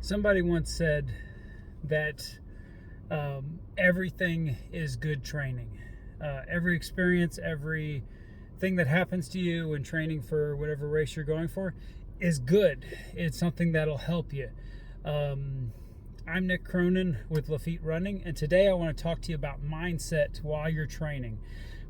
Somebody once said that everything is good training. Every experience, every thing that happens to you when training for whatever race you're going for is good. It's something that'll help you. I'm Nick Cronin with Lafitte Running, and today I want to talk to you about mindset while you're training.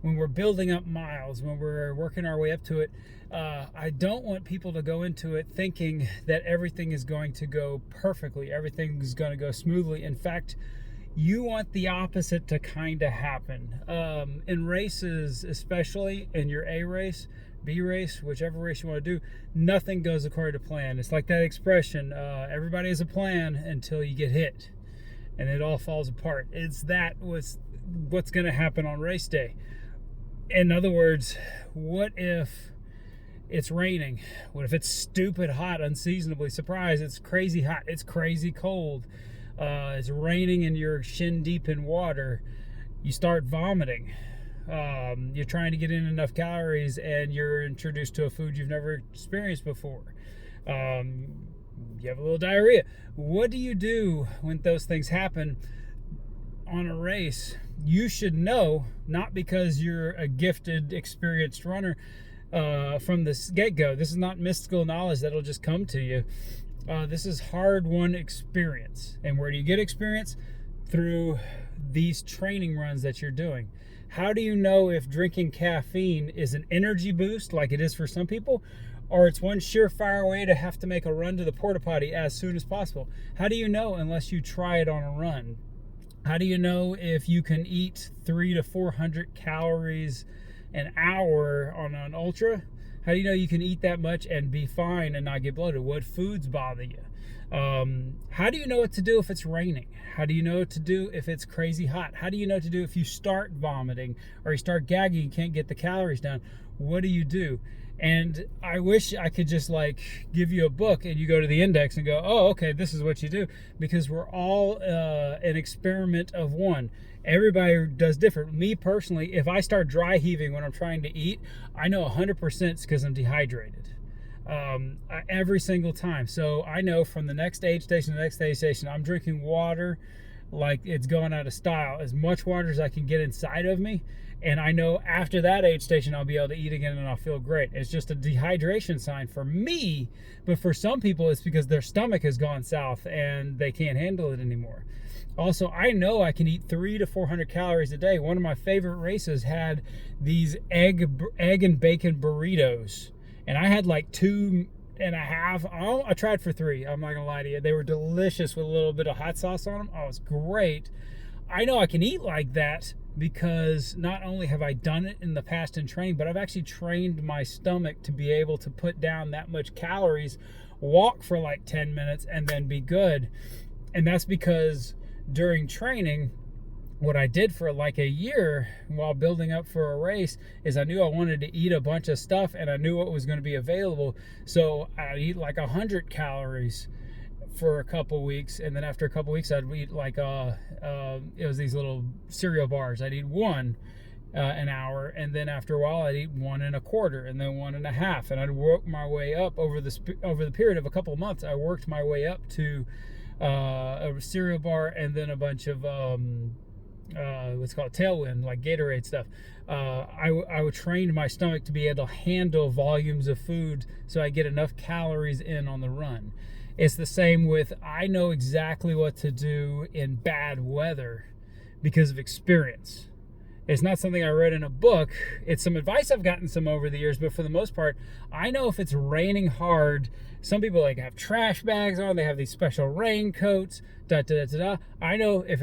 When we're building up miles, when we're working our way up to it, I don't want people to go into it thinking that everything is going to go perfectly, everything is going to go smoothly. In fact, you want the opposite to kind of happen. In races, especially in your A race, B race, whichever race you want to do, nothing goes according to plan. It's like that expression, everybody has a plan until you get hit and it all falls apart. It's what's going to happen on race day. In other words, what if it's raining? What if it's stupid hot, unseasonably? Surprise, it's crazy hot, it's crazy cold. It's raining and you're shin deep in water. You start vomiting. You're trying to get in enough calories and you're introduced to a food you've never experienced before. You have a little diarrhea. What do you do when those things happen on a race? You should know, not because you're a gifted, experienced runner from the get-go. This is not mystical knowledge that'll just come to you. This is hard-won experience. And where do you get experience? Through these training runs that you're doing. How do you know if drinking caffeine is an energy boost, like it is for some people, or it's one surefire way to have to make a run to the porta potty as soon as possible? How do you know unless you try it on a run? How do you know if you can eat 300 to 400 calories an hour on an ultra? How do you know you can eat that much and be fine and not get bloated? What foods bother you? How do you know what to do if it's raining? How do you know what to do if it's crazy hot? How do you know what to do if you start vomiting or you start gagging and can't get the calories down? What do you do? And I wish I could just give you a book and you go to the index and go, oh, okay, this is what you do, because we're all an experiment of one. Everybody does different. Me personally, if I start dry heaving when I'm trying to eat, I know 100% it's because I'm dehydrated. Every single time. So I know from the next aid station to the next aid station, I'm drinking water like it's going out of style, as much water as I can get inside of me. And I know after that aid station, I'll be able to eat again and I'll feel great. It's just a dehydration sign for me, but for some people, it's because their stomach has gone south and they can't handle it anymore. Also, I know I can eat 300 to 400 calories a day. One of my favorite races had these egg and bacon burritos, and I had like 2.5. I tried for 3. I'm not gonna lie to you. They were delicious with a little bit of hot sauce on them. Oh, it was great. I know I can eat like that because not only have I done it in the past in training, but I've actually trained my stomach to be able to put down that much calories, walk for like 10 minutes, and then be good. And that's because during training, what I did for like a year while building up for a race is I knew I wanted to eat a bunch of stuff and I knew what was going to be available. So I'd eat like 100 calories for a couple weeks, and then after a couple weeks I'd eat it was these little cereal bars. I'd eat one an hour, and then after a while I'd eat 1.25, and then 1.5, and I'd work my way up over the period of a couple of months. I worked my way up to a cereal bar and then a bunch of what's called Tailwind, like Gatorade stuff. I would train my stomach to be able to handle volumes of food so I get enough calories in on the run. It's the same with, I know exactly what to do in bad weather because of experience. It's not something I read in a book. It's some advice I've gotten some over the years, but for the most part, I know if it's raining hard. Some people have trash bags on, they have these special raincoats, I know if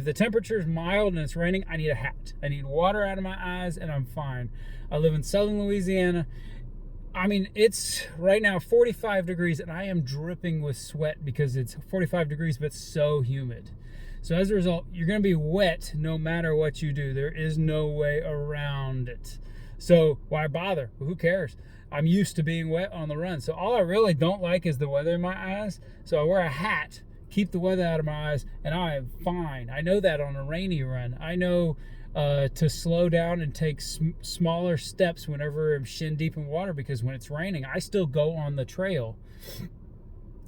the temperature is mild and it's raining, I need a hat. I need water out of my eyes and I'm fine. I live in southern Louisiana. I mean, it's right now 45 degrees and I am dripping with sweat because it's 45 degrees but so humid. So as a result, you're going to be wet no matter what you do. There is no way around it. So why bother? Well, who cares? I'm used to being wet on the run. So all I really don't like is the weather in my eyes. So I wear a hat, keep the weather out of my eyes, and I am fine. I know that on a rainy run. I know to slow down and take smaller steps whenever I'm shin deep in water, because when it's raining, I still go on the trail.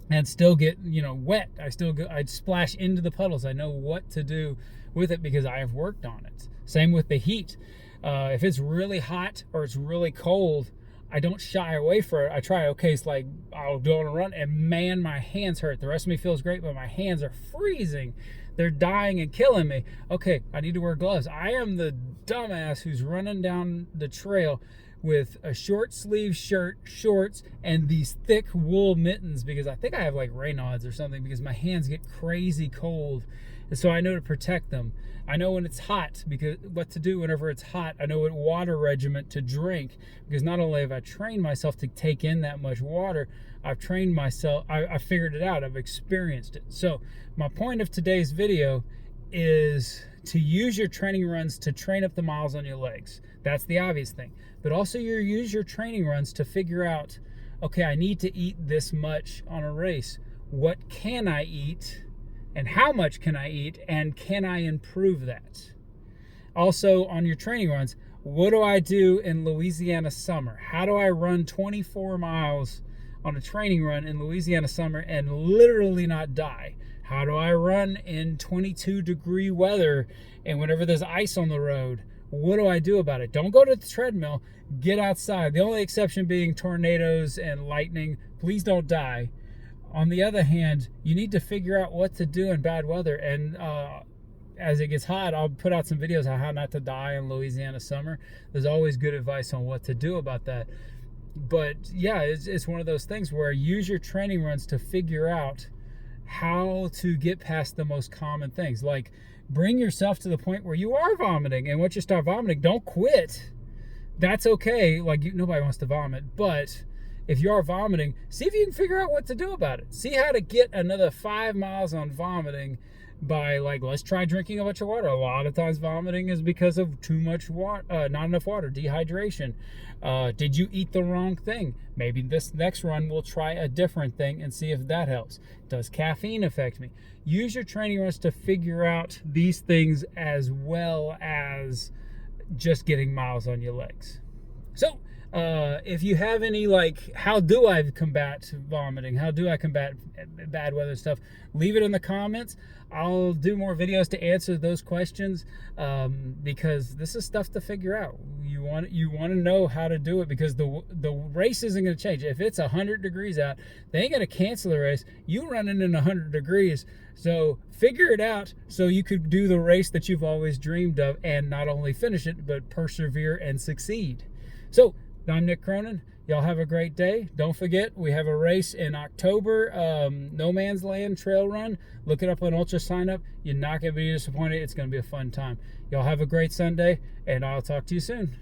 and still get, wet. I'd splash into the puddles. I know what to do with it because I have worked on it. Same with the heat. If it's really hot or it's really cold, I don't shy away from it. I try, okay, it's like I'll go on a run and man, my hands hurt. The rest of me feels great, but my hands are freezing. They're dying and killing me. Okay, I need to wear gloves. I am the dumbass who's running down the trail with a short sleeve shirt, shorts, and these thick wool mittens because I think I have like Raynaud's or something because my hands get crazy cold. And so I know to protect them. I know when it's hot because what to do whenever it's hot. I know what water regimen to drink because not only have I trained myself to take in that much water, I've trained myself, I figured it out, I've experienced it. So my point of today's video is to use your training runs to train up the miles on your legs. That's the obvious thing. But also use your training runs to figure out, okay, I need to eat this much on a race. What can I eat? And how much can I eat? And can I improve that? Also, on your training runs, what do I do in Louisiana summer? How do I run 24 miles on a training run in Louisiana summer and literally not die? How do I run in 22-degree weather and whenever there's ice on the road? What do I do about it? Don't go to the treadmill. Get outside. The only exception being tornadoes and lightning. Please don't die. On the other hand, you need to figure out what to do in bad weather. And as it gets hot, I'll put out some videos on how not to die in Louisiana summer. There's always good advice on what to do about that. But yeah, it's one of those things where use your training runs to figure out how to get past the most common things. Like bring yourself to the point where you are vomiting. And once you start vomiting, don't quit. That's okay. Like nobody wants to vomit. But if you are vomiting, see if you can figure out what to do about it. See how to get another 5 miles on vomiting by let's try drinking a bunch of water. A lot of times vomiting is because of too much water, not enough water, dehydration. Did you eat the wrong thing? Maybe this next run we'll try a different thing and see if that helps. Does caffeine affect me? Use your training runs to figure out these things as well as just getting miles on your legs. So, if you have any how do I combat vomiting, how do I combat bad weather stuff, leave it in the comments. I'll do more videos to answer those questions because this is stuff to figure out. You want to know how to do it because the race isn't going to change. If it's 100 degrees out, they ain't going to cancel the race. You running in 100 degrees, so figure it out so you could do the race that you've always dreamed of and not only finish it but persevere and succeed. So I'm Nick Cronin. Y'all have a great day. Don't forget, we have a race in October, No Man's Land Trail Run. Look it up on Ultra Sign Up. You're not going to be disappointed. It's going to be a fun time. Y'all have a great Sunday, and I'll talk to you soon.